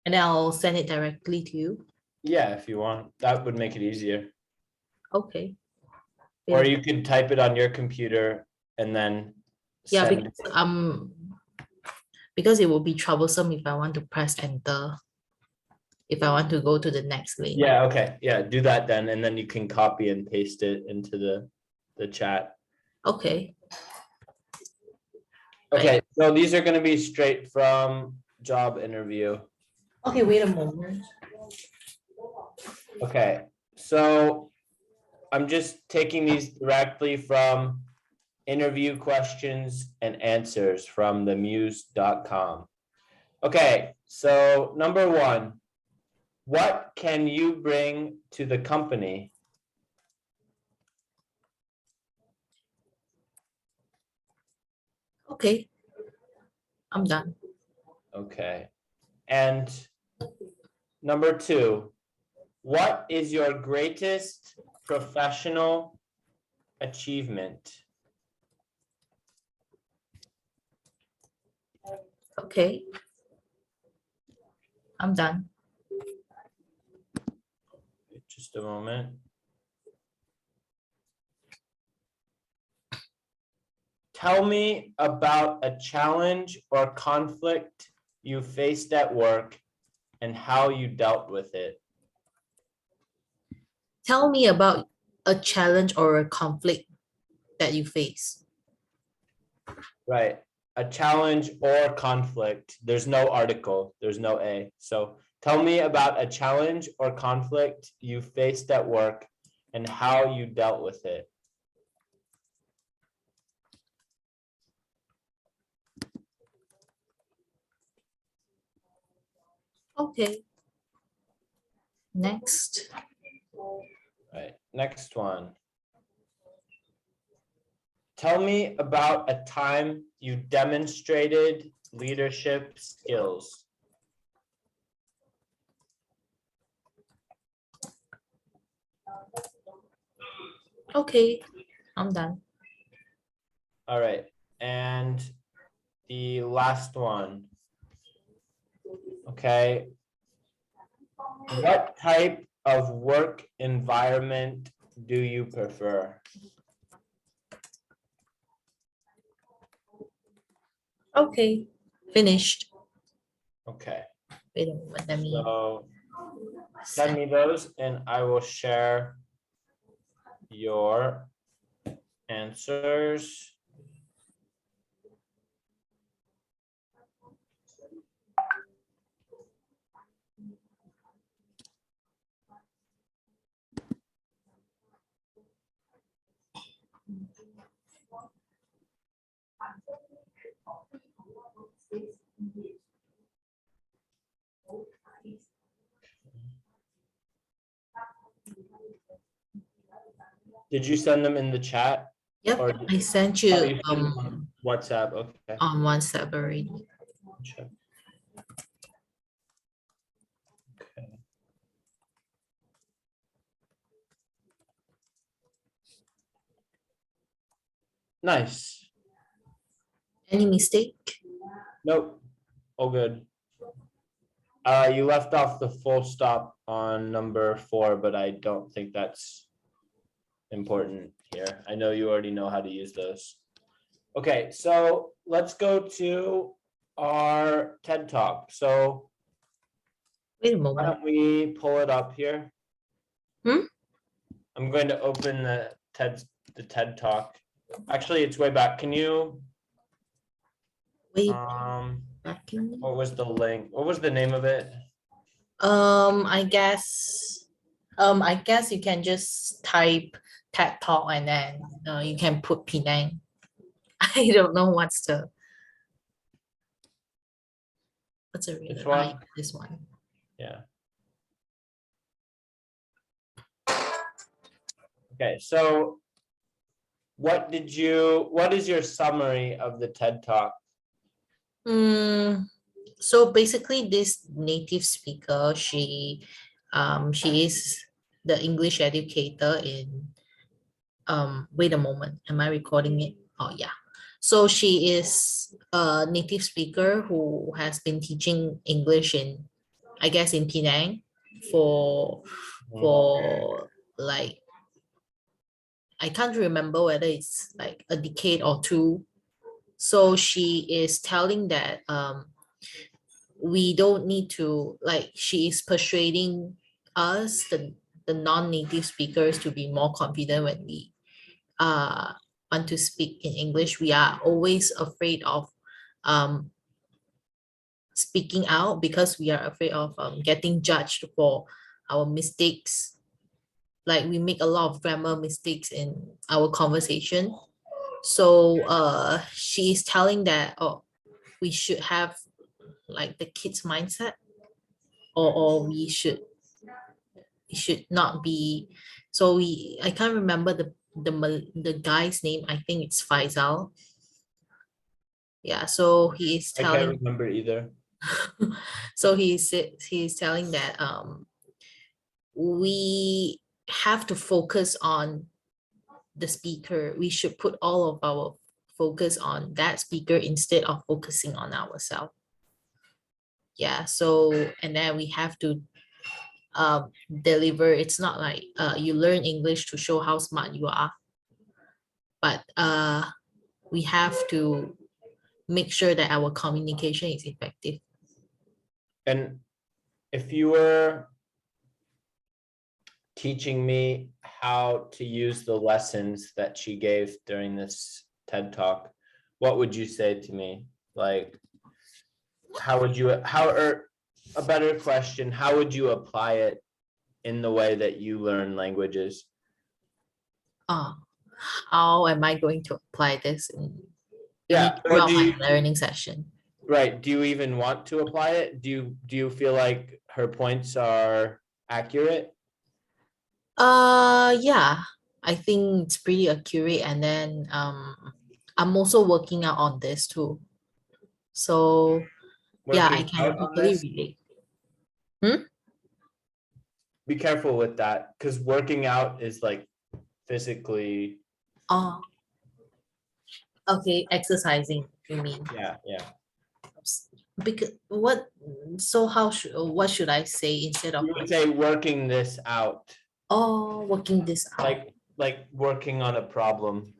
And then I'll send it directly to you. Yeah, if you want, that would make it easier. Okay. Or Yeah. you could type it on your computer and then Yeah, send it. because it will be troublesome if I want to press enter. If I want to go to the next link. Yeah, okay. Yeah, do that then, and then you can copy and paste it into the chat. Okay. Okay, so these are gonna be straight from job interview. Okay, wait a moment. Okay, so I'm just taking these directly from interview questions and answers from themuse.com. Okay, so number one, what can you bring to the company? Okay. I'm done. Okay, and number two, what is your greatest professional achievement? Okay. I'm done. Just a moment. Tell me about a challenge or conflict you faced at work and how you dealt with it. Tell me about a challenge or a conflict that you face. Right. A challenge or conflict. There's no article, there's no A. So tell me about a challenge or conflict you faced at work and how you dealt with it. Okay. Next. Right. Next one. Tell me about a time you demonstrated leadership skills. Okay. I'm done. All right. And the last one. Okay. What type of work environment do you prefer? Okay. Finished. Okay. Wait a moment. Let me So send me those and I will share your answers. Did you send them in the chat? Yep, Or I sent oh, you you sent them on WhatsApp? Okay. on WhatsApp already. Check. Okay. Nice. Any mistake? Nope. All good. You left off the full stop on number 4, but I don't think that's important here. I know you already know how to use those. Okay, so let's go to our TED Talk. So Wait a why moment. don't we pull it up here? Hmm? I'm going to open the TED Talk. Actually, it's way back. Can you Wait. Back in. what was the link? What was the name of it? I guess you can just type TED Talk and then you can put Penang. I don't know what's a real This one? this one. Yeah. Okay, so what is your summary of the TED Talk? So basically this native speaker, she is the English educator in wait a moment, am I recording it? Oh yeah. So she is a native speaker who has been teaching English in I guess in Penang for like I can't remember whether it's like a decade or two. So she is telling that we don't need to, like, she is persuading us, the non-native speakers, to be more confident when we uh want to speak in English. We are always afraid of um speaking out because we are afraid of getting judged for our mistakes. Like we make a lot of grammar mistakes in our conversation. So she is telling that, oh, we should have like the kids mindset, or we should not be. So I can't remember the guy's name. I think it's Faisal. Yeah, so he is I can't telling remember either. so he's telling that we have to focus on the speaker. We should put all of our focus on that speaker instead of focusing on ourselves. Yeah, so and then we have to deliver. It's not like you learn English to show how smart you are, but we have to make sure that our communication is effective. And if you were teaching me how to use the lessons that she gave during this TED Talk, what would you say to me? Like, or a better question, how would you apply it in the way that you learn languages? How am I going to apply this Yeah, or throughout my learning session? right, do you even want to apply it? Do you feel like her points are accurate? Yeah, I think it's pretty accurate. And then I'm also working out on this too. So yeah, I Working can out on totally this? relate. Be careful with that, because working out is like physically, Oh, okay, exercising, you mean? yeah. Because what should I say instead of You would like, say working this out, oh, working this out? like working on a problem.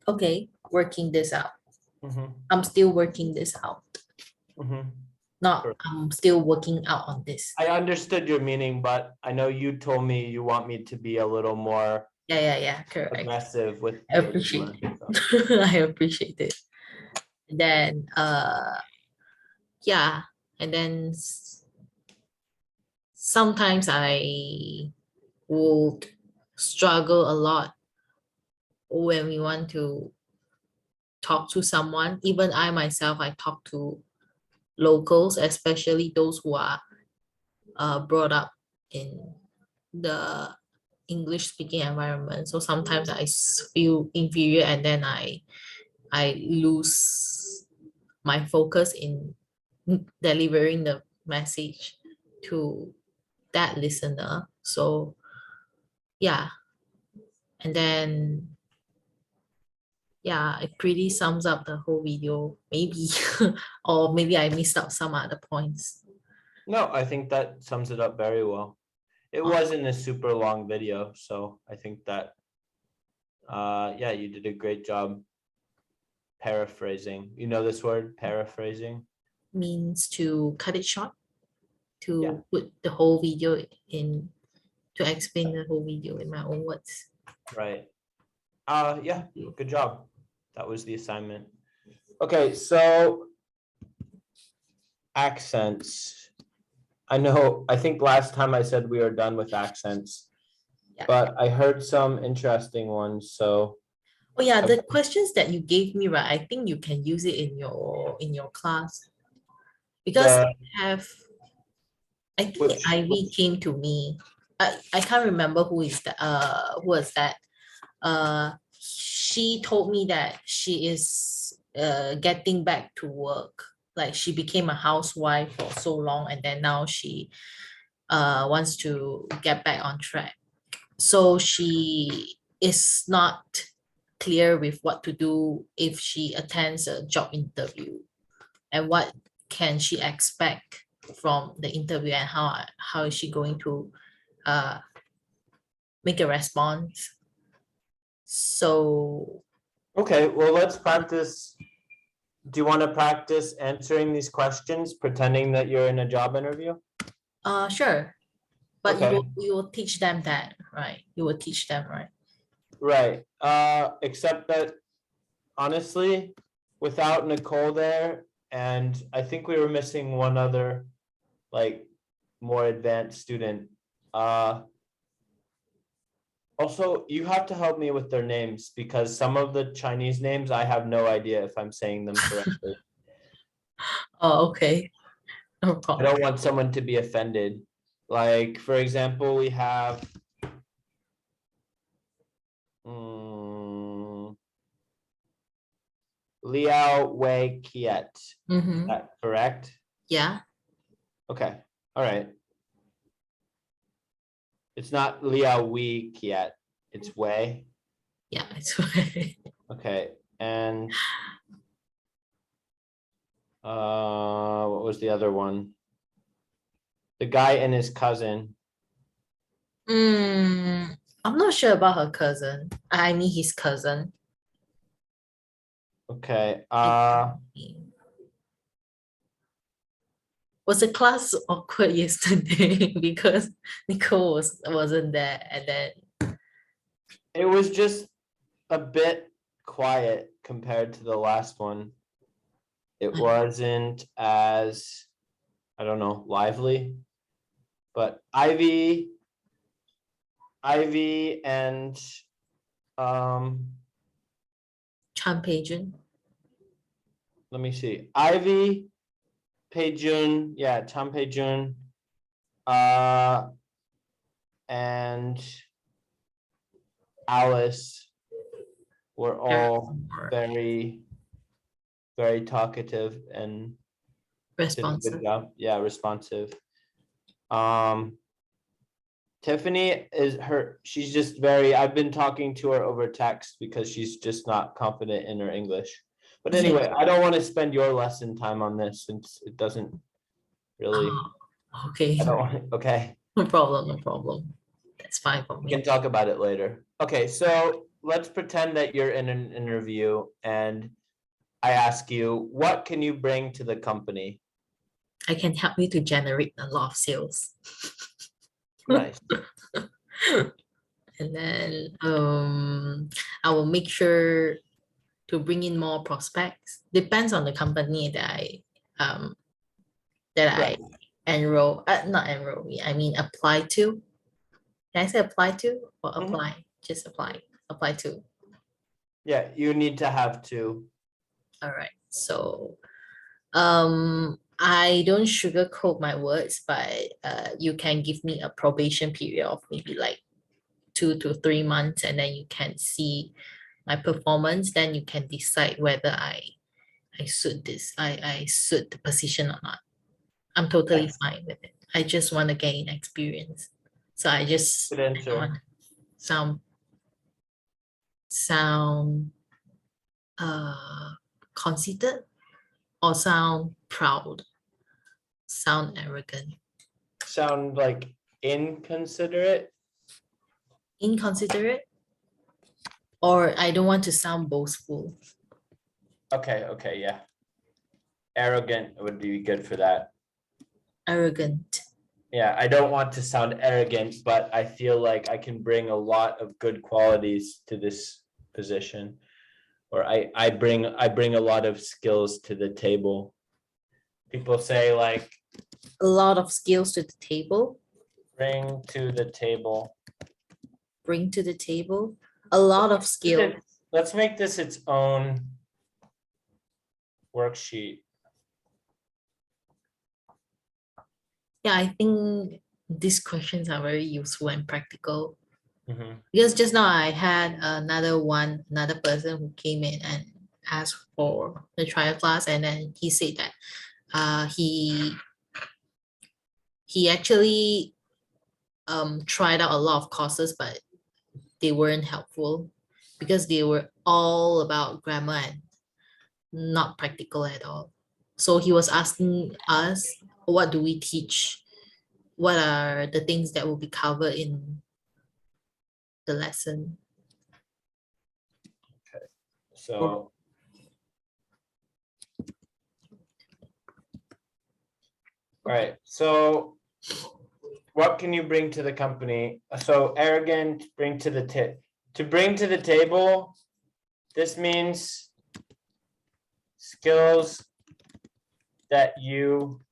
Okay, working this out. Mhm, I'm still working this out. mhm. Not Sure. I'm still working out on this. I understood your meaning, but I know you told me you want me to be a little more Yeah, correct. aggressive with I the appreciate words, so. it. I appreciate it. Then yeah, and then sometimes I would struggle a lot when we want to talk to someone. Even I myself, I talk to locals, especially those who are brought up in the English speaking environment. So sometimes I feel inferior, and then I lose my focus in delivering the message to that listener. So yeah, and then yeah, it pretty sums up the whole video, maybe. Or maybe I missed out some other points. No, I think that sums it up very well. It wasn't a super long video, so I think that yeah, you did a great job paraphrasing. You know this word, paraphrasing? Means to cut it short, Yeah. to put the whole video in, to explain the whole video in my own words. Right. Yeah, good job. That was the assignment. Okay, so accents. I think last time I said we were done with accents, Yeah. but I heard some interesting ones, so. Oh yeah, the questions that you gave me, right? I think you can use it in your class. Because The, I think which, Ivy came to me. I can't remember who was that. She told me that she is getting back to work. Like she became a housewife for so long, and then now she wants to get back on track. So she is not clear with what to do if she attends a job interview, and what can she expect from the interview and how is she going to make a response. So Okay, well, let's practice. Do you want to practice answering these questions, pretending that you're in a job interview? sure. But Okay. you will teach them that, right? You will teach them, right? Right. Except that honestly, without Nicole there, and I think we were missing one other, like, more advanced student. Also, you have to help me with their names because some of the Chinese names, I have no idea if I'm saying them correctly. Oh, okay. No I problem. don't want someone to be offended. Like, for example, we have Liao Wei Kiet. Mm-hmm. That correct? Yeah. Okay. All right. It's not Liao Wei Kiet. It's Wei. Yeah, it's Okay. And what was the other one? The guy and his cousin. I'm not sure about her cousin. I mean his cousin. Okay. Was the class awkward yesterday because Nicole wasn't there, and then It was just a bit quiet compared to the last one. It wasn't as, I don't know, lively. But Ivy and Chan Pei-jun. let me see. Ivy, Pei-jun, yeah, Chan Pei-jun, and Alice were all very, very talkative and did a Responsive. good job. Yeah, responsive. Tiffany she's just very, I've been talking to her over text because she's just not confident in her English. But Yeah. anyway, I don't want to spend your lesson time on this since it doesn't really, Okay. I don't want, okay, No problem, no problem. That's fine for we can me. talk about it later. Okay, so let's pretend that you're in an interview and I ask you, what can you bring to the company? I can help you to generate a lot of sales. Nice. And then I will make sure to bring in more prospects. Depends on the company that I Right. enroll, not enroll, I mean apply to. Can I say apply to or Mhm. apply? Just apply. Apply to. Yeah, you need to have to. All right. So I don't sugarcoat my words, but you can give me a probation period of maybe like 2 to 3 months, and then you can see my performance. Then you can decide whether I suit this, I suit the position or not. I'm totally Yes. fine with it. I just want to gain experience. So I just Good answer. want sound sound conceited or sound proud, sound arrogant, Sound like inconsiderate. inconsiderate, or I don't want to sound boastful. Okay, yeah. Arrogant would be good for that. Arrogant. Yeah, I don't want to sound arrogant, but I feel like I can bring a lot of good qualities to this position. Or I bring a lot of skills to the table. People say like A lot of skills to the table. bring to the table. Bring to the table. A lot of skill. Let's make this its own worksheet. Yeah, I think these questions are very useful and practical. Mhm. Because just now I had another person who came in and asked for the trial class, and then he said that he actually tried out a lot of courses, but they weren't helpful because they were all about grammar and not practical at all. So he was asking us what do we teach? What are the things that will be covered in the lesson? So. All right, so what can you bring to the company? So arrogant, bring to the to bring to the table. This means skills that you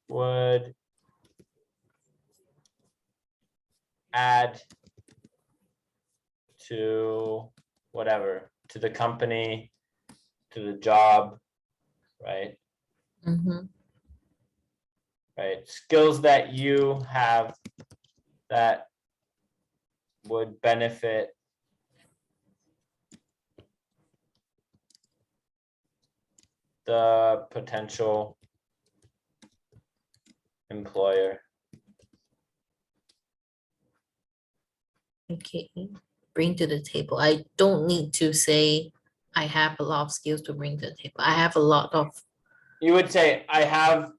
would add to whatever, to the company, to the job, right? Mm-hmm. Right, skills that you have that would benefit the potential employer. Okay, bring to the table. I don't need to say I have a lot of skills to bring to the table. I have a lot of, You would say, I have,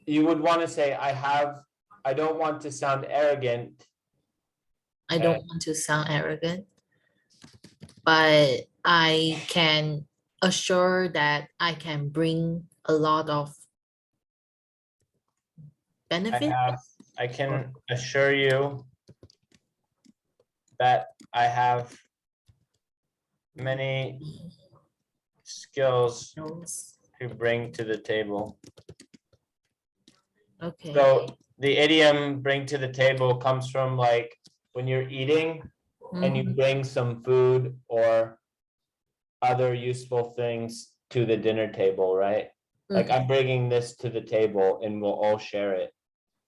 you would want to say, I have, I don't want to sound arrogant. I don't want to sound arrogant, but I can assure that I can bring a lot of benefit. I can assure you that I have many skills to bring to the table. Okay. So the idiom bring to the table comes from like when you're eating and you Mhm. bring some food or other useful things to the dinner table, right? Like I'm bringing this to the table and we'll all share it.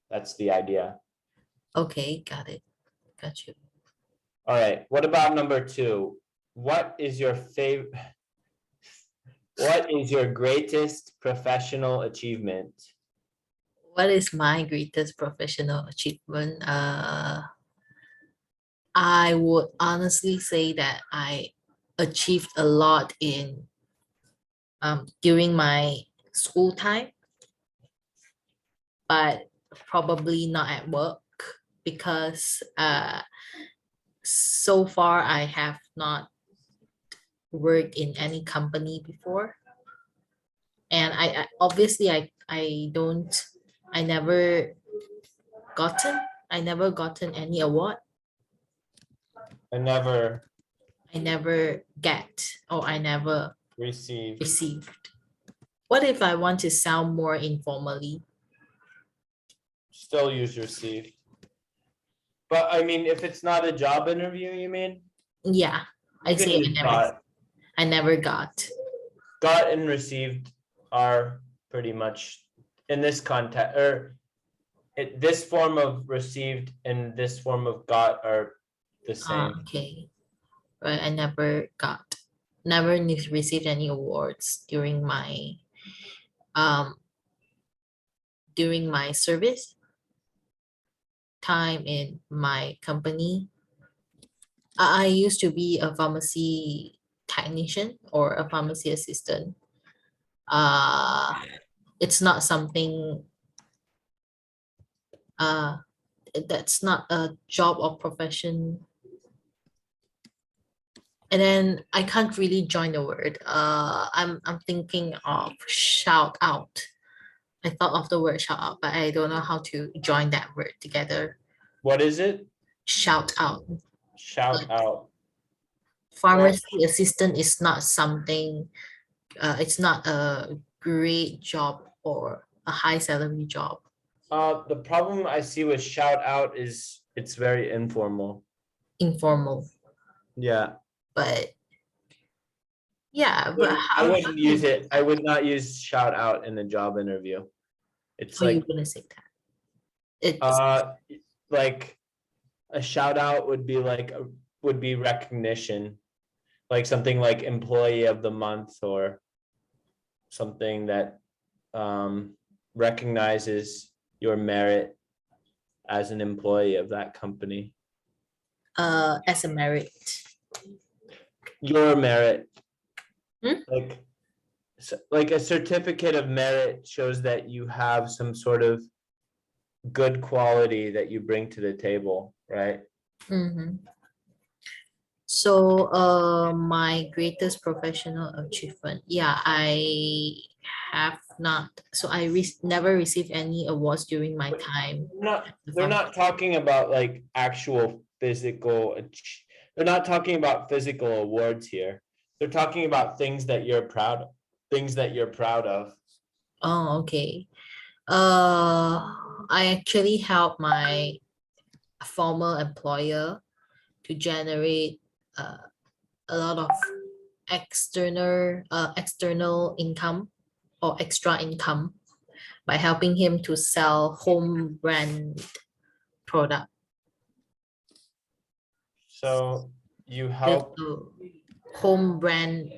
That's the idea. Okay, got it. Got you. All right, what about number 2? What is your favorite? What is your greatest professional achievement? What is my greatest professional achievement? I would honestly say that I achieved a lot in during my school time, but probably not at work because so far I have not worked in any company before. And I obviously I never gotten any award. I never I never get or I never received. received. What if I want to sound more informally? Still use received. But I mean, if it's not a job interview, you mean? Yeah, I You can say use got. I never got. Got and received are pretty much in this context, or this form of received and this form of got are the same. Okay, right. I never received any awards um during my service time in my company. I used to be a pharmacy technician or a pharmacy assistant. Uh, it's not something, uh, that's not a job or profession. And then I can't really join the word. I'm thinking of shout out. I thought of the word shout out, but I don't know how to join that word together. What is it? Shout out. Shout out. Pharmacy assistant is not something, it's not a great job or a high salary job. The problem I see with shout out is it's very informal. Informal, Yeah, but yeah, but I how wouldn't do use it. I would not use shout out in a job interview. It's how you like, gonna say that? It's like a shout out would be like would be recognition, like something like employee of the month or something that recognizes your merit as an employee of that company. as a merit. Your merit, Hmm? like like a certificate of merit shows that you have some sort of good quality that you bring to the table, right? Mhm. So, my greatest professional achievement, yeah, I have not. So I never received any awards during my But time not, at the they're farm. not talking about like actual physical, they're not talking about physical awards here. They're talking about things that you're proud of, things that you're proud of. Oh, okay. I actually helped my former employer to generate a lot of external income or extra income by helping him to sell home brand product. So you The help home brand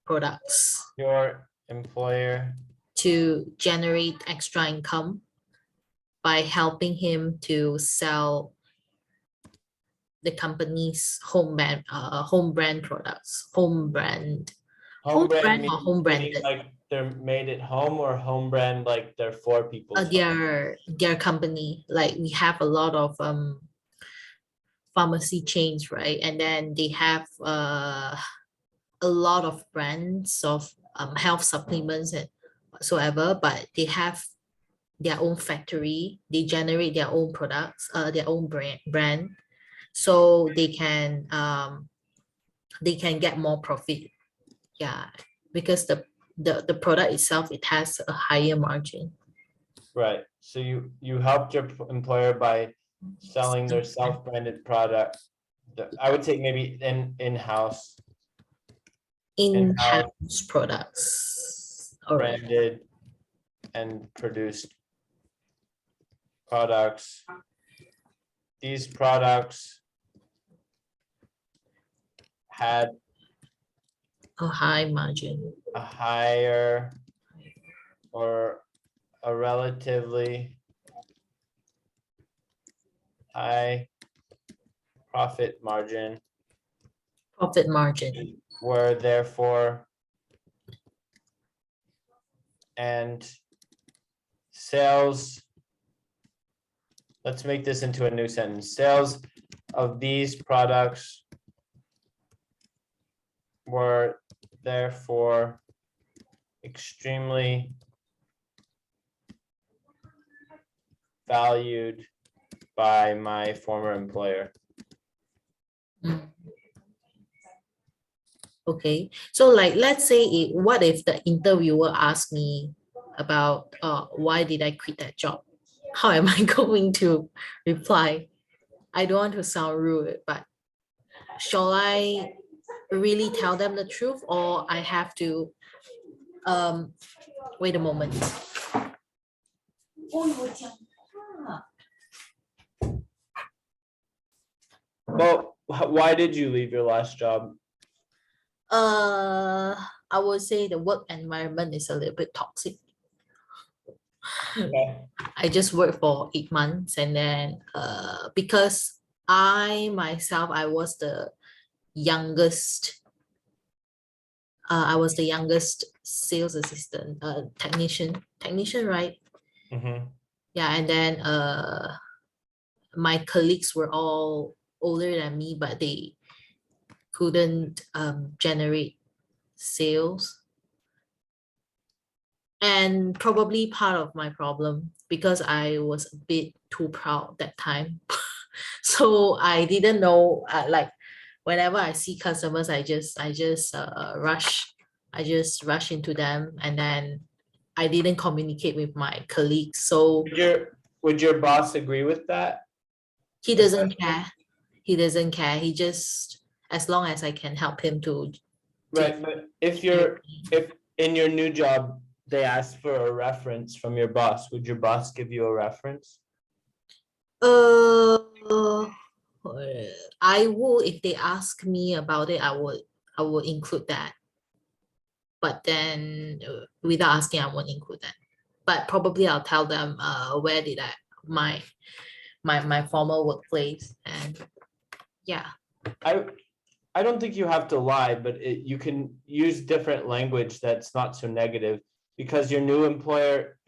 products your employer. to generate extra income by helping him to sell the company's home brand products, home brand Home brand or home meaning branded. like they're made at home, or home brand like they're for people's home? Their company, like we have a lot of pharmacy chains, right? And then they have a lot of brands of health supplements and whatsoever, but they have their own factory. They generate their own products, their own brand, so they can get more profit. Yeah, because the product itself, it has a higher margin. Right, so you helped your employer by selling their self-branded product. I would say maybe in-house In-house products. All right. branded and produced products. These products had A high margin. a higher or a relatively high profit margin, Profit margin. were therefore, and sales, let's make this into a new sentence. Sales of these products were therefore extremely valued by my former employer. Mm. Okay, so like let's say what if the interviewer asked me about why did I quit that job? How am I going to reply? I don't want to sound rude, but shall I really tell them the truth, or I have to wait a moment. Well, why did you leave your last job? I would say the work environment is a little bit toxic. Okay. I just worked for 8 months, and then because I myself, youngest I was the youngest sales assistant, technician, right? Mhm. Yeah, and then my colleagues were all older than me, but they couldn't generate sales. And probably part of my problem because I was a bit too proud that time. So I didn't know, like whenever I see customers, I just rush into them, and then I didn't communicate with my colleagues. So Would your boss agree with that he doesn't assessment? care. He doesn't care. He just, as long as I can help him to Right, but if in your new job, they ask for a reference from your boss, would your boss give you a reference? uh I will, if they ask me about it, I would include that. But then without asking, I won't include that. But probably I'll tell them where did I my former workplace, and yeah. I I don't think you have to lie, but you can use different language that's not so negative because your new employer.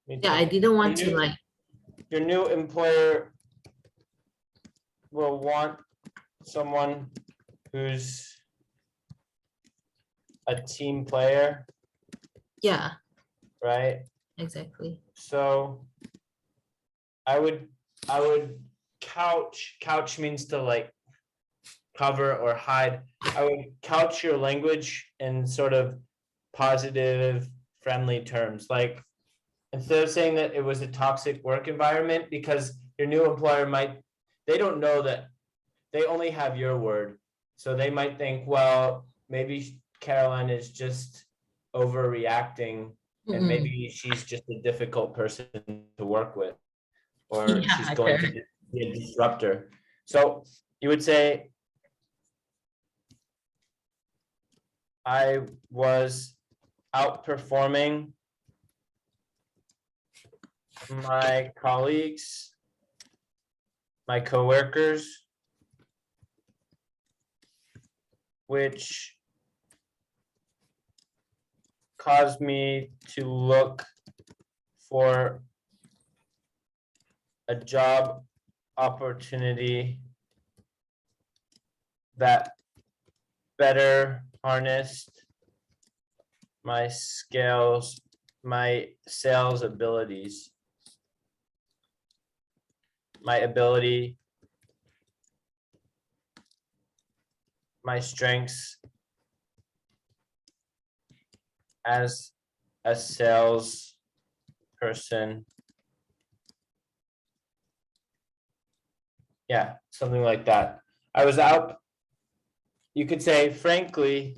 Yeah, I didn't want to like, Your new employer will want someone who's a team player, yeah, right? exactly. So I would couch means to like cover or hide. I would couch your language in sort of positive, friendly terms. Like instead of saying that it was a toxic work environment, because your new employer might, they don't know that, they only have your word. So they might think, well, maybe Caroline is just overreacting and Mm-mm. maybe she's just a difficult person to work with, or Yeah, she's going to be a disruptor. So you would say, I was outperforming my colleagues, my coworkers, which caused me to look for a job opportunity that better harnessed my skills, my sales abilities, my ability, my strengths as a sales person. Yeah, something like that. I was out, you could say, frankly,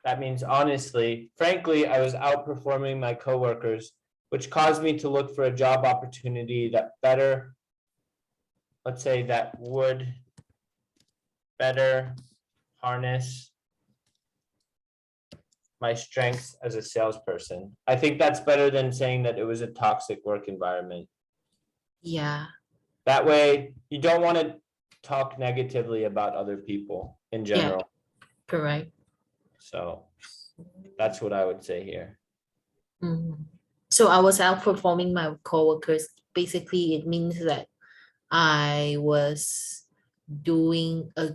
that means honestly, frankly, I was outperforming my coworkers, which caused me to look for a job opportunity that better, let's say, that would better harness my strengths as a salesperson. I think that's better than saying that it was a toxic work environment. yeah, That way, you don't want to talk negatively about other people in yeah, general. correct. So that's what I would say here. Mhm. So I was outperforming my coworkers. Basically, it means that I was doing a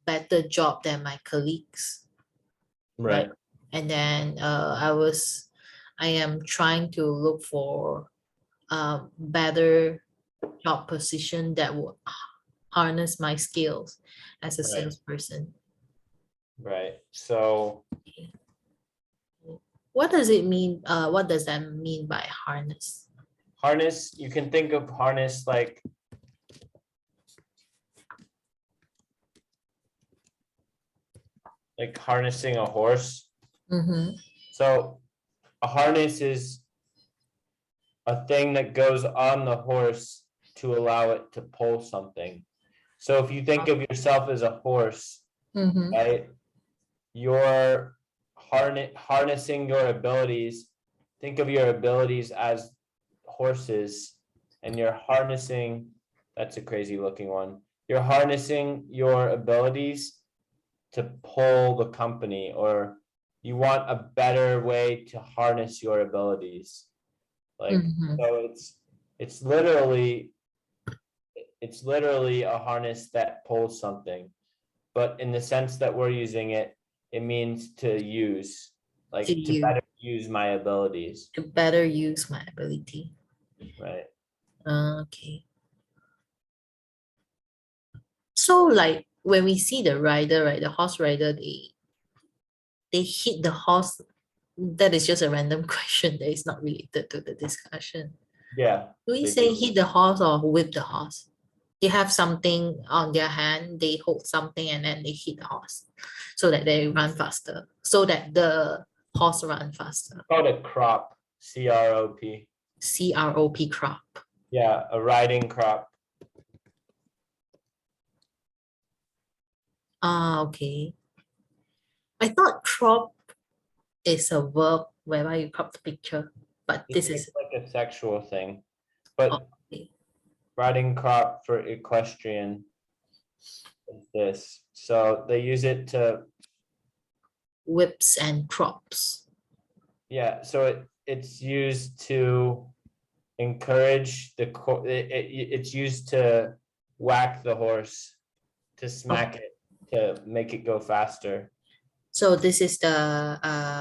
better job than my colleagues, right? Right. And then I am trying to look for better job position that will harness my skills as a Right. salesperson. Right. So What does it mean? What does that mean by harness? harness, you can think of harness like harnessing a horse. Mm-hmm. So a harness is a thing that goes on the horse to allow it to pull something. So if you think of yourself as a horse, Mm-hmm. right, you're harnessing your abilities. Think of your abilities as horses, and you're harnessing, that's a crazy looking one. You're harnessing your abilities to pull the company, or you want a better way to harness your abilities. Like, Mm-hmm. so it's literally it's literally a harness that pulls something, but in the sense that we're using it, it means to use, To like to you, better use my abilities, to better use my ability. right? Okay. So like when we see the rider, right, the horse rider, they hit the horse. That is just a random question that is not related to the discussion. Yeah, Do we they say do. hit the horse or whip the horse? They have something on their hand, they hold something and then they hit the horse so that they run faster, so that the horse run faster. Called a crop, CROP. CROP crop. Yeah, a riding crop. Ah, okay. I thought crop is a verb whereby you crop the picture, but this It's is like a sexual thing, oh, but okay. riding crop for equestrian. It's this. So they use it to, Whips and crops. yeah, so it's used to encourage it's used to whack the horse, to smack it, to make it go faster, So this is the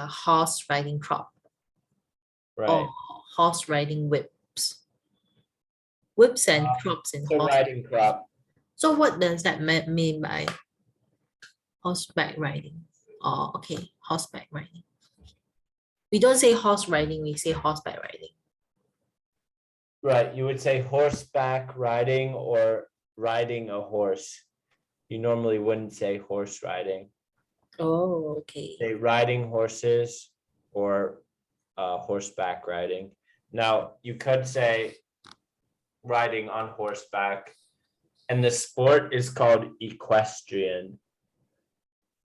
horse riding crop or right? horse riding whips. Whips and crops in It's a horse. riding crop. So what does that mean by horseback riding? Oh, okay, horseback riding. We don't say horse riding, we say horseback riding. Right, you would say horseback riding or riding a horse. You normally wouldn't say horse riding. Oh, okay. Say riding horses or horseback riding. Now, you could say riding on horseback, and the sport is called equestrian.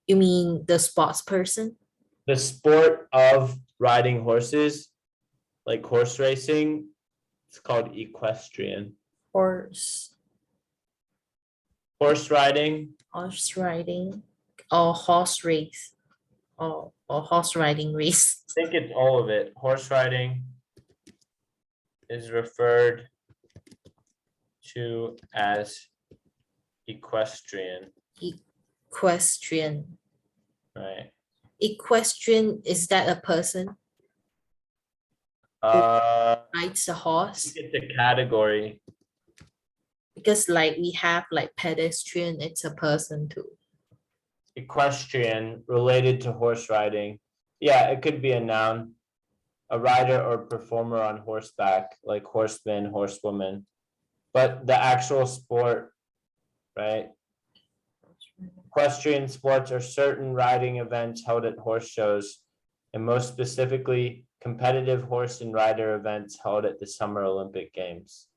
You mean the sports person? The sport of riding horses, like horse racing, it's called equestrian. Horse, Horse riding, horse riding, or horse race, or horse riding race. I think it's all of it. Horse riding is referred to as equestrian, Equestrian. right? Equestrian, is that a person I rides a horse? think it's a category. Because like we have like pedestrian, it's a person too. Equestrian related to horse riding. Yeah, it could be a noun. A rider or performer on horseback, like horseman, horsewoman. But the actual sport, right? Equestrian sports are certain riding events held at horse shows, and most specifically, competitive horse and rider events held at the Summer Olympic Games.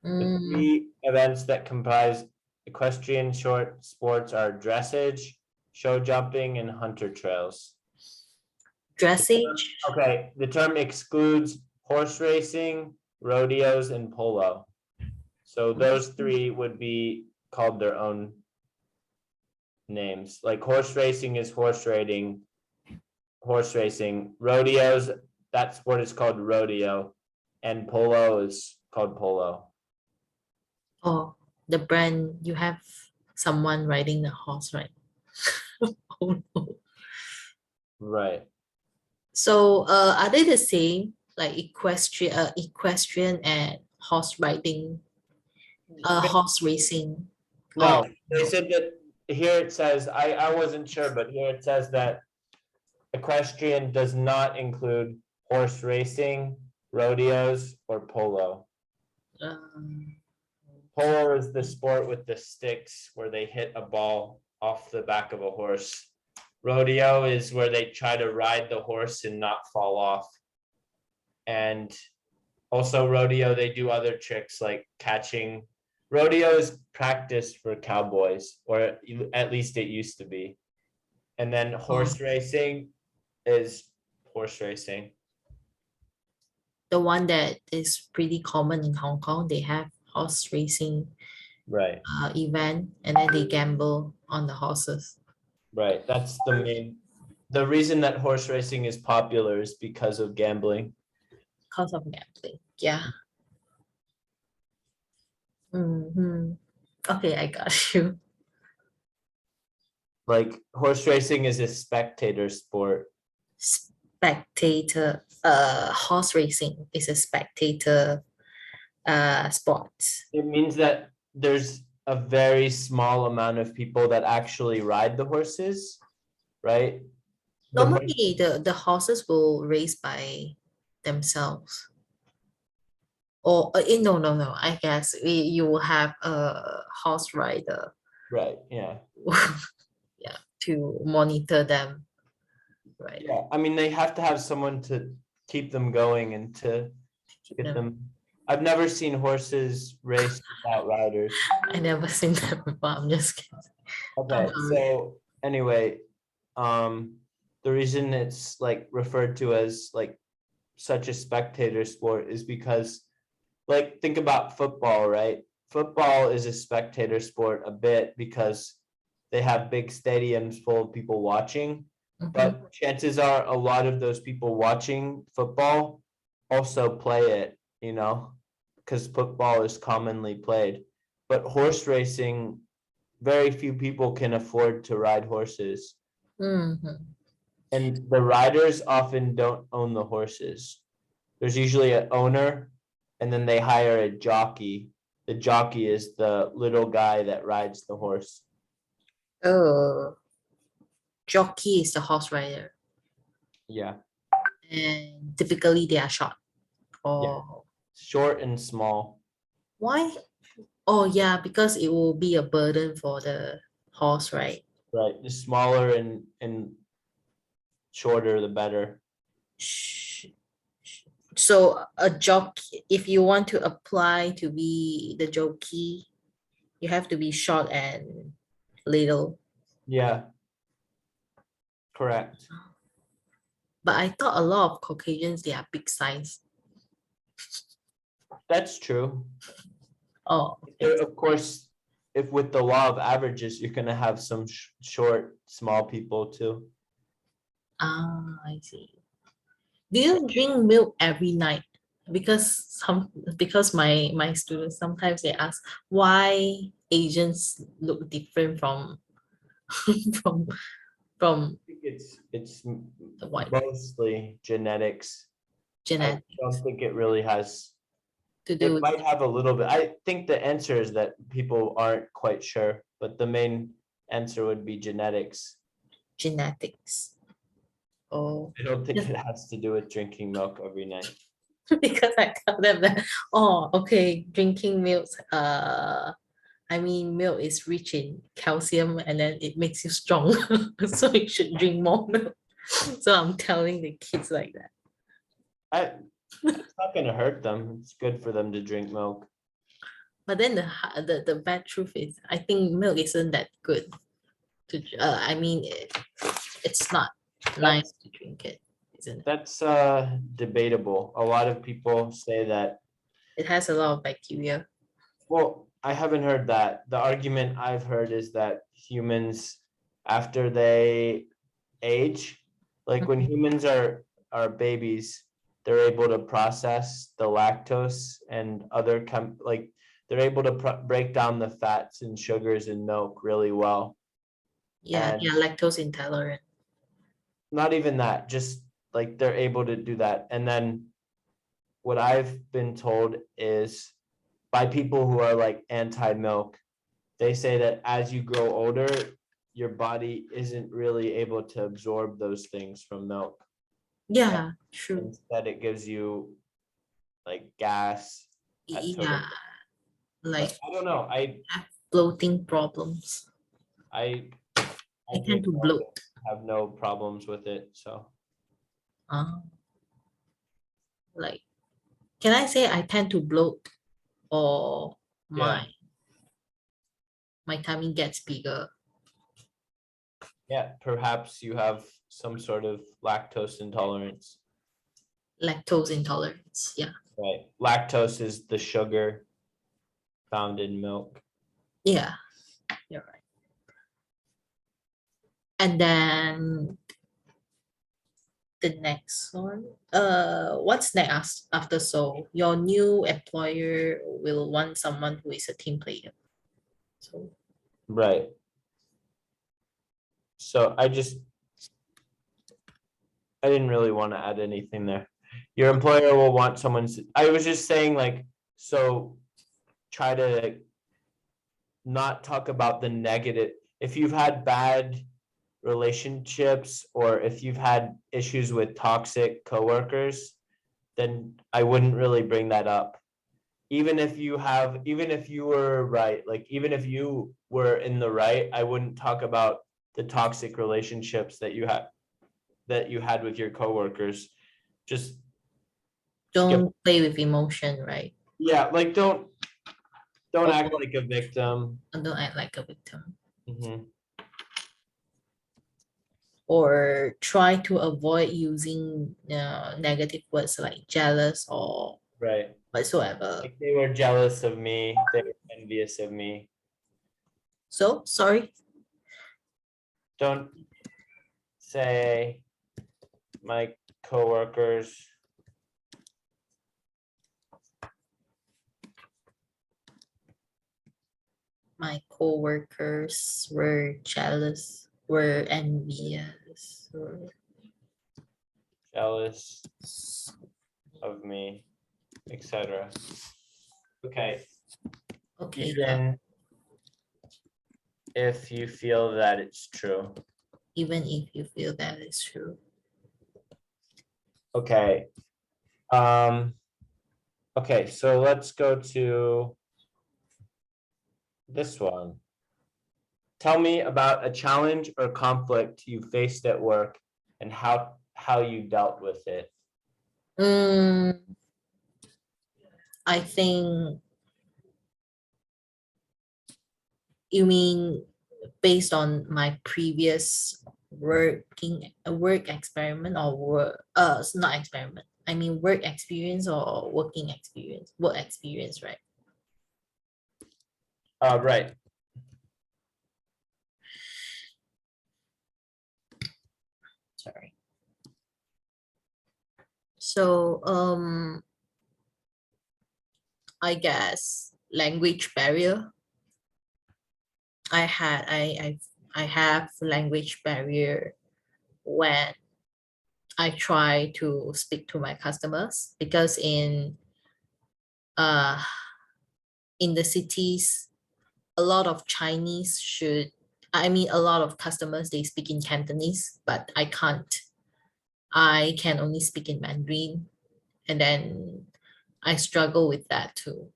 The Mm, three events that comprise equestrian short sports are dressage, show jumping, and hunter trails. dressage. Okay, the term excludes horse racing, rodeos, and polo. So those three would be called their own names. Like horse racing is horse racing. Rodeos, that sport is called rodeo, and polo is called polo. Oh, the brand, you have someone riding the horse, right? Oh no. Right. So are they the same? Like equestrian and horse riding, horse racing? No, Oh, they no. said that here it says, I wasn't sure, but here it says that equestrian does not include horse racing, rodeos, or polo. Um, Polo is the sport with the sticks where they hit a ball off the back of a horse. Rodeo is where they try to ride the horse and not fall off. And also rodeo, they do other tricks like catching. Rodeo is practice for cowboys, or at least it used to be. And then horse racing is horse racing. the one that is pretty common in Hong Kong, they have horse racing Right, event and then they gamble on the horses. right. That's the reason that horse racing is popular is because of gambling. Because of gambling. Yeah. Mhm. Okay, I got you. Like horse racing is a spectator sport. Spectator, horse racing is a spectator sport. It means that there's a very small amount of people that actually ride the horses, right? The mo- Normally, the horses will race by themselves. Or no. I guess you will have a horse rider, Right, yeah. yeah, to monitor them, right? Yeah, I mean, they have to have someone to keep them going and to Keep get them- them. I've never seen horses race without riders. I never seen that before. I'm just kidding. Okay, sorry. so anyway, the reason it's like referred to as like such a spectator sport is because, like, think about football, right? football is a spectator sport a bit because they have big stadiums full of people watching. Mhm. But chances are a lot of those people watching football also play it, because football is commonly played. But horse racing, very few people can afford to ride horses. Mhm. And the riders often don't own the horses. There's usually an owner, and then they hire a jockey. The jockey is the little guy that rides the horse. Oh, jockey is the horse rider, Yeah, and typically they are short. Oh, short and small. why? Oh, yeah, because it will be a burden for the horse, right? Right, the smaller and shorter, the better. Sh- So a jockey, if you want to apply to be the jockey, you have to be short and little. Yeah, correct. But I thought a lot of Caucasians, they are big size. That's true. Oh, okay. Of course, if with the law of averages, you're gonna have some short, small people too. I see. Do you drink milk every night? Because my students sometimes they ask why Asians look different from from from I think it's the white mostly genetics. I don't genetics think it really has. to do It with might have a little bit. I think the answer is that people aren't quite sure, but the main answer would be genetics. genetics. Oh, I don't think just it has to do with drinking milk every night. because I tell them that, oh, okay, drinking milk, I mean, milk is rich in calcium and then it makes you strong. So you should drink more milk. So I'm telling the kids like that. It's not gonna hurt them. It's good for them to drink milk. But then the bad truth is, I think milk isn't that good I mean, it's not nice to drink it, isn't it? That's debatable. A lot of people say that. It has a lot of bacteria. Well, I haven't heard that. The argument I've heard is that humans, after they age, like when humans are babies, they're able to process the lactose and other like they're able to break down the fats and sugars in milk really well. Yeah, And yeah, lactose intolerant. not even that, just like they're able to do that. And then what I've been told is by people who are like anti-milk, they say that as you grow older, your body isn't really able to absorb those things from milk. Yeah, true. Instead, it gives you like gas, that sort of Yeah, like I don't know. have bloating problems. I I tend drink to milk bloat. and have no problems with it. So Uh, like, can I say I tend to bloat or yeah, my tummy gets bigger? yeah, perhaps you have some sort of lactose intolerance. Lactose intolerance. Yeah. Right. Lactose is the sugar found in milk. Yeah, you're right. And then the next one, what's next after so your new employer will want someone who is a team player. So Right. So I didn't really want to add anything there. Your employer will want someone's, I was just saying like, so try to not talk about the negative. If you've had bad relationships or if you've had issues with toxic coworkers, then I wouldn't really bring that up. Even if you were right, like even if you were in the right, I wouldn't talk about the toxic relationships that you had with your coworkers. Just skip. don't play with emotion, right? Yeah, like don't Or act like a victim. don't act like a victim. Mhm. Or try to avoid using negative words like jealous or Right. whatsoever. Like they were jealous of me, they were envious of me. So sorry. Don't say my coworkers My coworkers were jealous, were envious. jealous of me, etc. Okay, Okay. even if you feel that it's true. Even if you feel that is true. Okay. Okay, so let's go to this one. Tell me about a challenge or conflict you faced at work and how you dealt with it. I think you mean based on my previous work experiment or it's not experiment. I mean work experience or work experience, right? Right. Sorry. So I guess language barrier. I have language barrier when I try to speak to my customers because uh in the cities a lot of Chinese a lot of customers they speak in Cantonese, but I can't. I can only speak in Mandarin, and then I struggle with that too.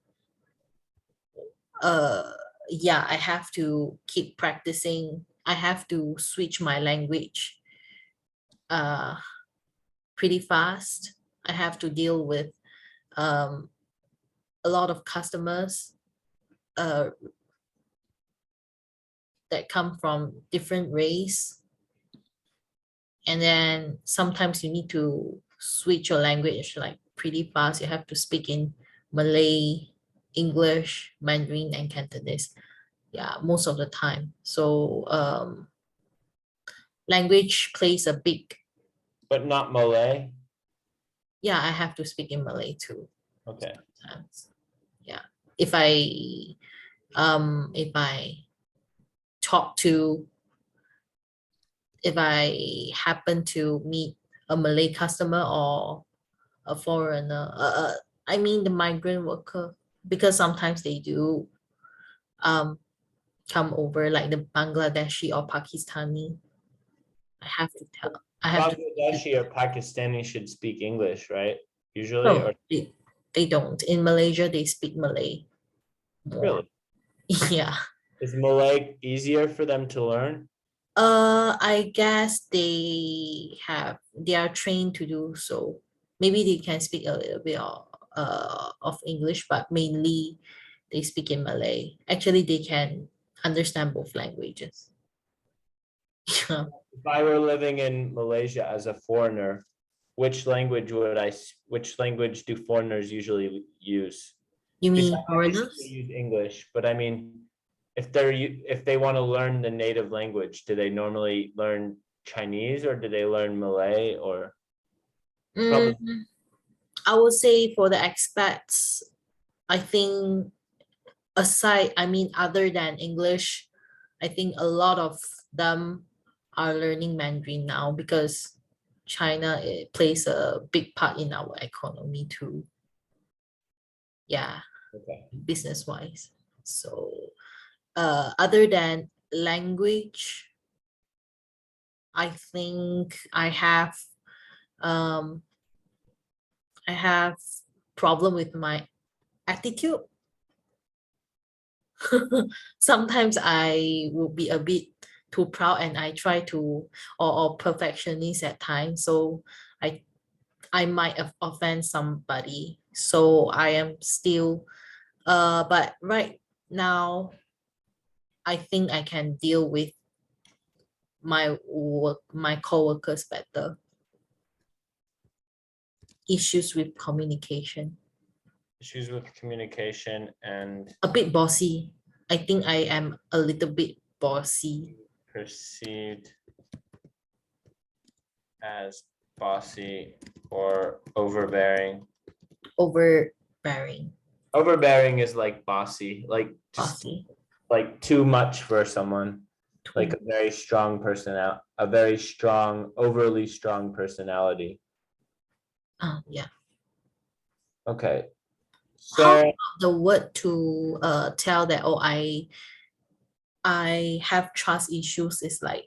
Uh, yeah, I have to keep practicing. I have to switch my language uh pretty fast. I have to deal with um a lot of customers uh that come from different race, and then sometimes you need to switch your language like pretty fast. You have to speak in Malay, English, Mandarin, and Cantonese. Yeah, most of the time. So language plays a big. But not Malay. Yeah, I have to speak in Malay too. Okay. Sometimes. Yeah, if I talk to if I happen to meet a Malay customer or a foreigner, I mean the migrant worker, because sometimes they do um, come over like the Bangladeshi or Pakistani. I have to tell, I have to, Bangladeshi or Pakistani should speak English, right? Usually, no, or they don't. In Malaysia, they speak Malay more. really? Yeah. Is Malay easier for them to learn? I guess they are trained to do so. Maybe they can speak a little bit of English, but mainly they speak in Malay. Actually, they can understand both languages. Yeah. If I were living in Malaysia as a foreigner, which language do foreigners usually use? You mean Besides, obviously they foreigners? use English, but I mean, if they want to learn the native language, do they normally learn Chinese or do they learn Malay or probably? I would say for the expats, I think other than English, I think a lot of them are learning Mandarin now because China it plays a big part in our economy too. Yeah, Okay. business wise. So, other than language, I think um I have problem with my attitude. Sometimes I will be a bit too proud and I try to or perfectionist at times. So I I might have offend somebody. So I am still but right now I think I can deal with my coworkers better. Issues with communication. issues with communication and A bit bossy. I think I am a little bit bossy. perceived as bossy or overbearing. Overbearing. Overbearing is like bossy, like just Bossy. like too much for someone, like Too- a very strong personality, a very strong, overly strong personality. yeah. Okay, How so about the word to tell that, oh, I have trust issues is like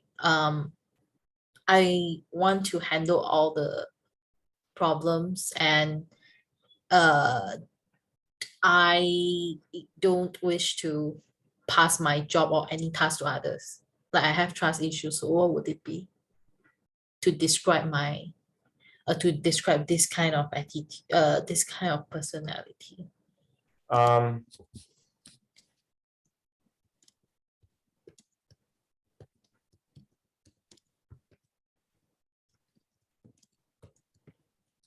I want to handle all the problems and uh I don't wish to pass my job or any task to others. Like I have trust issues. So what would it be to describe my to describe this kind of attitude, this kind of personality? um,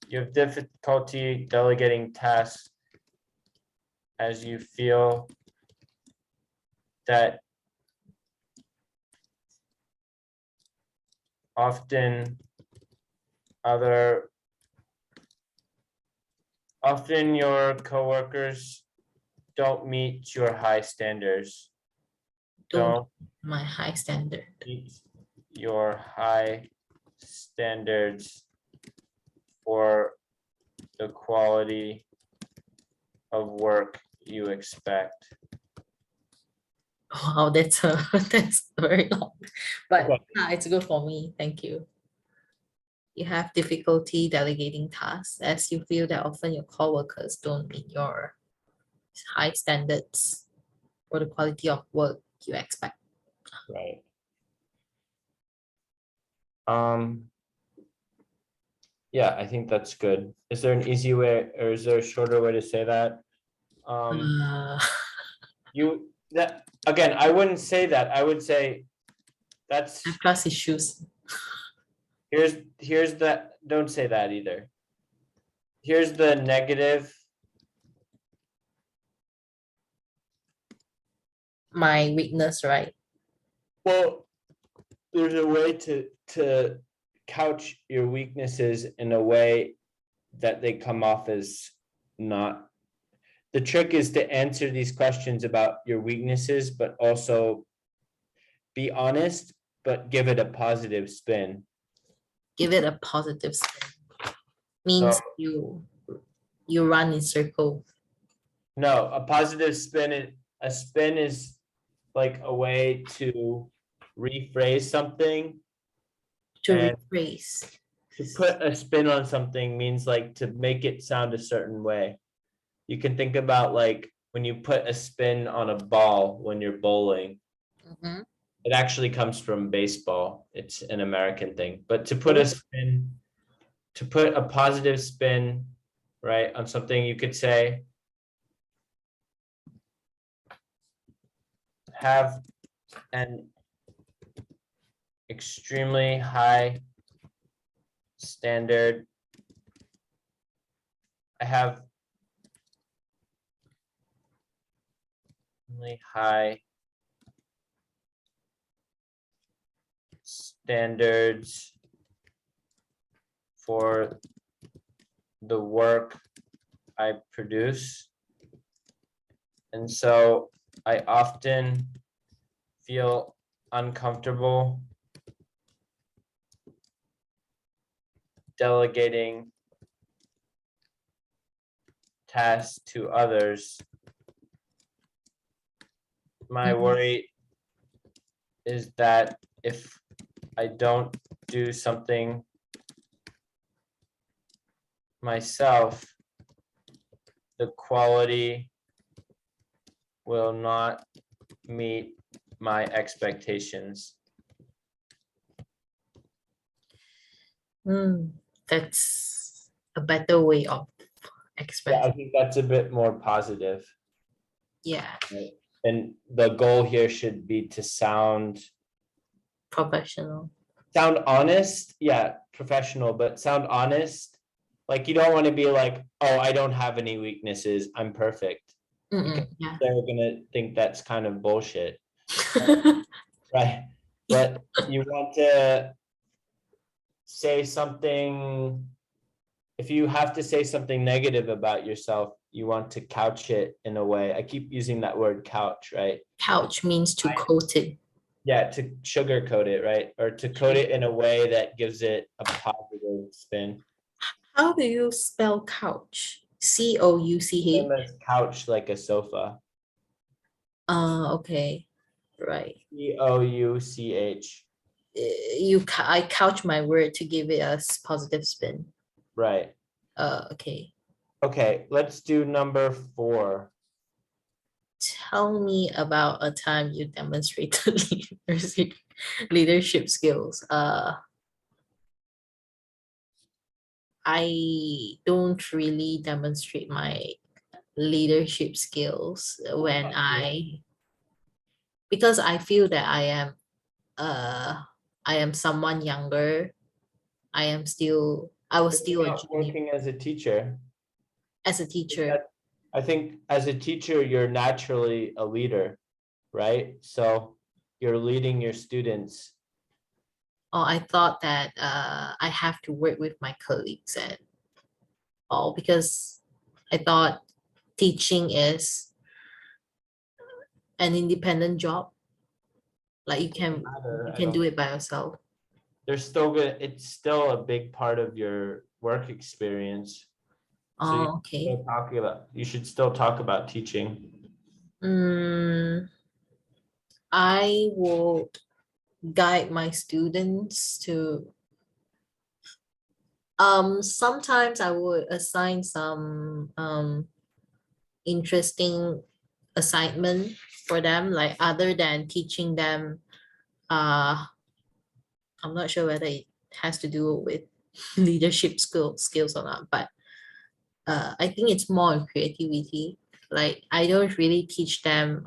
you have difficulty delegating tasks as you feel that often other often your coworkers don't meet your high standards, Don't don't my high standard. meet your high standards for the quality of work you expect. Wow, that's that's very long, but Okay. yeah, it's good for me. Thank you. You have difficulty delegating tasks as you feel that often your coworkers don't meet your high standards for the quality of work you expect. Right. Um, yeah, I think that's good. Is there an easy way or is there a shorter way to say that? Uh, You that again, I wouldn't say that. I would say that's I have trust issues. here's the don't say that either. Here's the negative. My weakness, right? Well, there's a way to couch your weaknesses in a way that they come off as not. The trick is to answer these questions about your weaknesses, but also be honest, but give it a positive spin. Give it a positive spin. So Means you run in circle. no, a positive a spin is like a way to rephrase something, To and rephrase. to put a spin on something means like to make it sound a certain way. You can think about like when you put a spin on a ball when you're bowling. Mhm. It actually comes from baseball. It's an American thing. But to put a spin, to put a positive spin, right, on something, you could say, have an extremely high standard. I have really high standards for the work I produce. And so I often feel uncomfortable delegating tasks to others. My worry is that if I don't do something myself, the quality will not meet my expectations. That's a better way of Yeah, expressing. I think that's a bit more positive. Yeah, Right? And the goal here should be to professional. sound honest, yeah, professional, but sound honest Like you don't want to be like, oh, I don't have any weaknesses, I'm perfect. Because Yeah. they're gonna think that's kind of bullshit, right? But you want to say something, if you have to say something negative about yourself, you want to couch it in a way. I keep using that word couch, right? Couch means to coat it. Yeah, to sugarcoat it, right? Or to coat it in a way that gives it a positive spin. How do you spell couch? C-O-U-C-H. Same as couch, like a sofa. Okay. Right. Couch. I couch my word to give it a positive spin. Right. Okay. Okay, let's do number 4. Tell me about a time you demonstrated leadership skills. I don't really demonstrate my leadership skills because I feel that I am someone younger. I was still a junior Working as a teacher. as a teacher. I think as a teacher, you're naturally a leader, right? So you're leading your students. Or I thought that I have to work with my colleagues and all because I thought teaching is an independent job. Like you can do it by yourself. There's still good, it's still a big part of your work experience. So Oh, okay. you should still talk about teaching. I will guide my students to sometimes I would assign some interesting assignment for them, like other than teaching them. I'm not sure whether it has to do with leadership skills or not, but I think it's more on creativity. Like I don't really teach them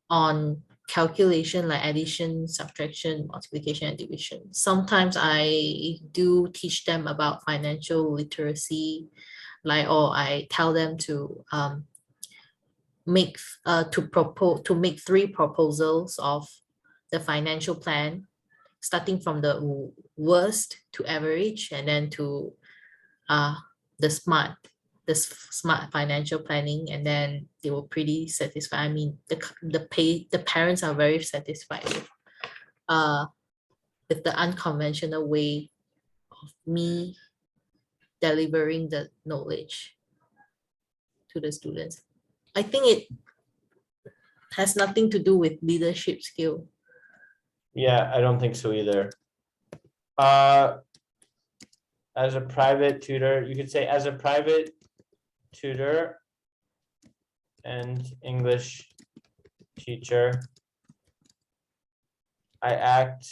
on calculation like addition, subtraction, multiplication, and division. Sometimes I do teach them about financial literacy, like or I tell them to make to make 3 proposals of the financial plan, starting from the worst to average, and then to uh the smart financial planning, and then they were pretty satisfied. I mean, the parents are very satisfied uh with the unconventional way of me delivering the knowledge to the students. I think it has nothing to do with leadership skill. Yeah, I don't think so either. As a private tutor, you could say as a private tutor and English teacher, I act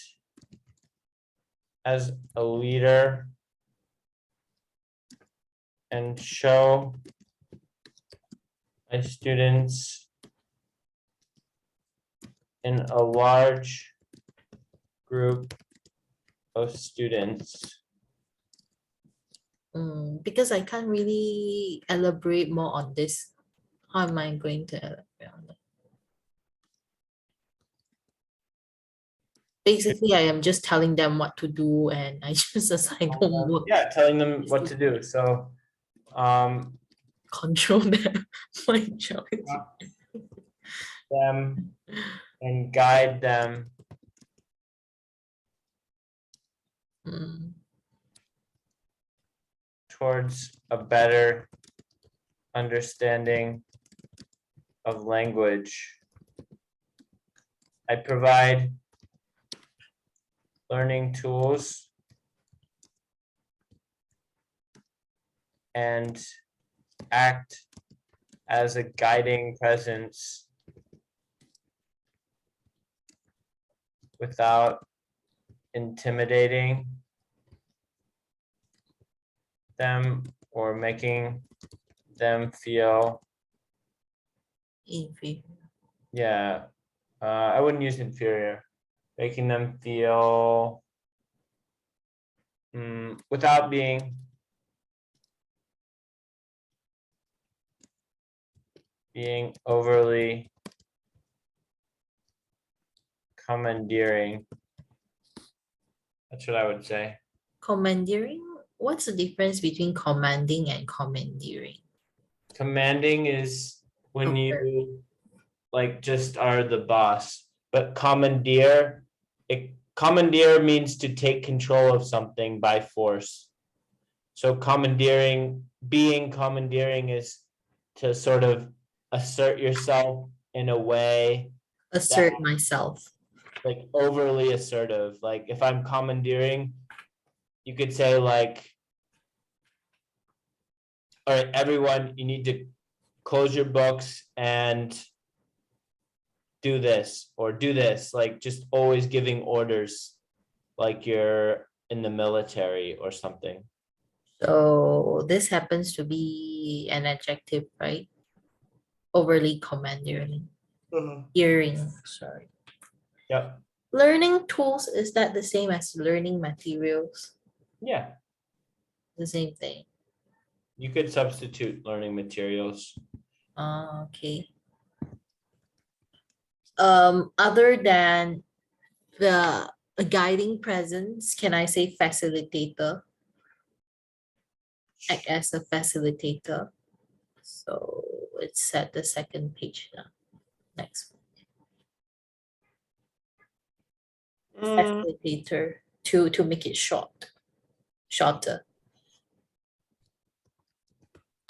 as a leader and show my students in a large group of students. Because I can't really elaborate more on this. How am I going to elaborate on that? Basically, I am just telling them what to do and I just assign homework. Yeah, telling them what to do. So Control them. My job is them and guide them towards a better understanding of language. I provide learning tools and act as a guiding presence without intimidating them or making them feel, yeah, I wouldn't use inferior, making them feel without being being overly commandeering. That's what I would say. Commandeering? What's the difference between commanding and commandeering? Commanding is when Okay. you like just are the boss, but commandeer means to take control of something by force. So being commandeering is to sort of assert yourself in a way Assert myself. like overly assertive. Like if I'm commandeering, you could say like, all right, everyone, you need to close your books and do this or do this, like just always giving orders like you're in the military or something. So this happens to be an adjective, right? Overly commandeering. Hearing, sorry. Yep. Learning tools, is that the same as learning materials? Yeah, The same thing. you could substitute learning materials. Okay. Other than the guiding presence, can I say facilitator? Act as a facilitator. So it's at the second page now. Next one. Facilitator to make it shorter.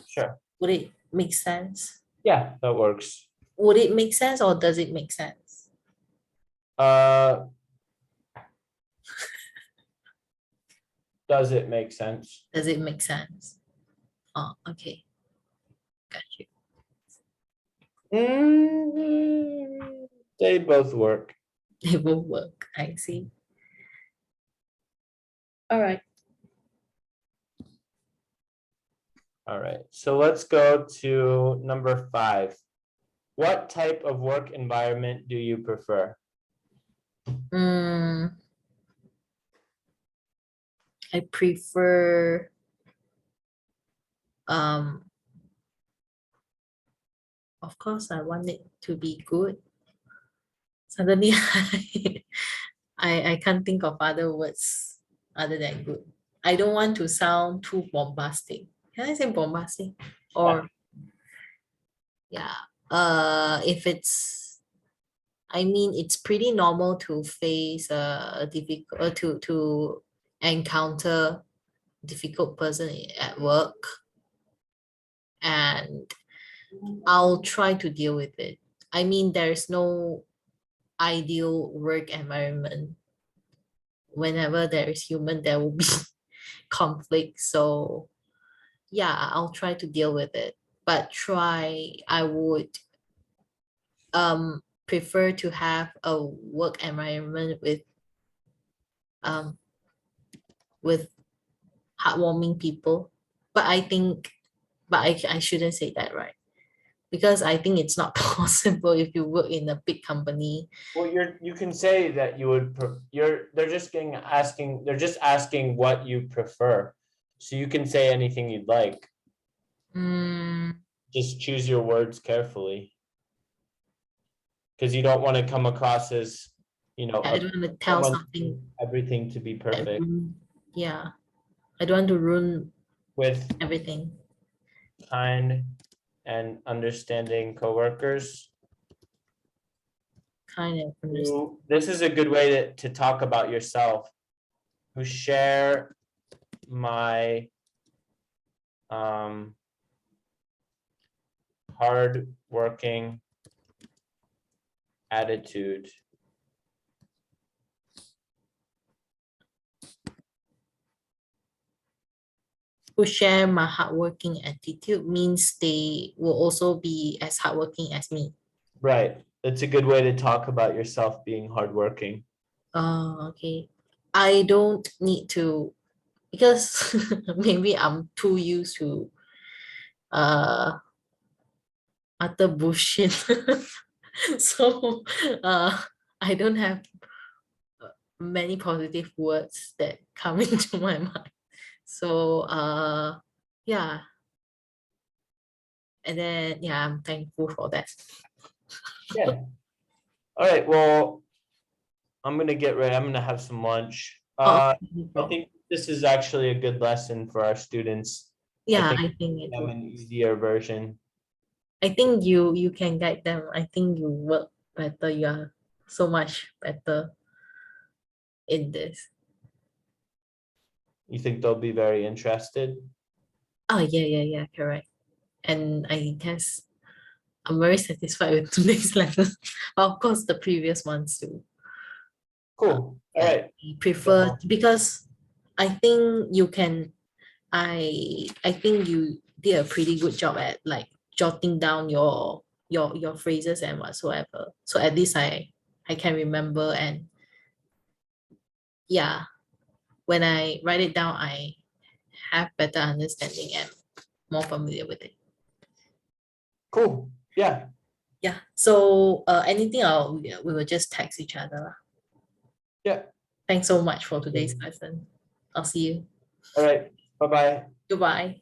Sure. Would it make sense? Yeah, that works. Would it make sense or does it make sense? Does it make sense? Does it make sense? Oh, okay. Got you. They both work. It will work. I see. All right. All right, so let's go to number 5. What type of work environment do you prefer? I prefer of course I want it to be good. Suddenly I can't think of other words other than good. I don't want to sound too bombastic. Can I say bombastic? Or yeah. If it's, I mean, it's pretty normal to face a difficult to encounter difficult person at work, and I'll try to deal with it. I mean, there's no ideal work environment. Whenever there is human, there will be conflict. So yeah, I'll try to deal with it. But I would prefer to have a work environment um with heartwarming people. But I think, but I shouldn't say that, right? Because I think it's not possible if you work in a big company. Well, you can say that you would they're just asking what you prefer. So you can say anything you'd like. Just choose your words carefully. Because you don't want to come across as, I don't want to tell something everything to be perfect. Yeah. I don't want to ruin With everything. kind and understanding coworkers. Kind of understand. This is a good way to talk about yourself. Who share my hard-working attitude. Who share my hardworking attitude means they will also be as hardworking as me. Right. It's a good way to talk about yourself being hardworking. Oh, okay. I don't need to, because maybe I'm too used to utter bullshit. So I don't have many positive words that come into my mind. So yeah, And then yeah, I'm thankful for that. Yeah. All right, well, I'm gonna get ready. I'm gonna have some lunch. Oh, okay, no I problem. think this is actually a good lesson for our students. I Yeah, think I think it I'm will. an easier version. I think you can guide them. I think you work better. You are so much better in this. You think they'll be very interested? Oh yeah, yeah, yeah, correct. And I guess I'm very satisfied with today's lesson. But of course, the previous ones too. Cool. All Yeah, right. I prefer So, because I think you can. I think you did a pretty good job at like jotting down your phrases and whatsoever. So at least I can remember, and yeah, when I write it down, I have better understanding and more familiar with it. cool. Yeah. Yeah. So anything we will just text each other lah. Yeah. Thanks so much for today's lesson. I'll see you. All right. Bye-bye. Goodbye.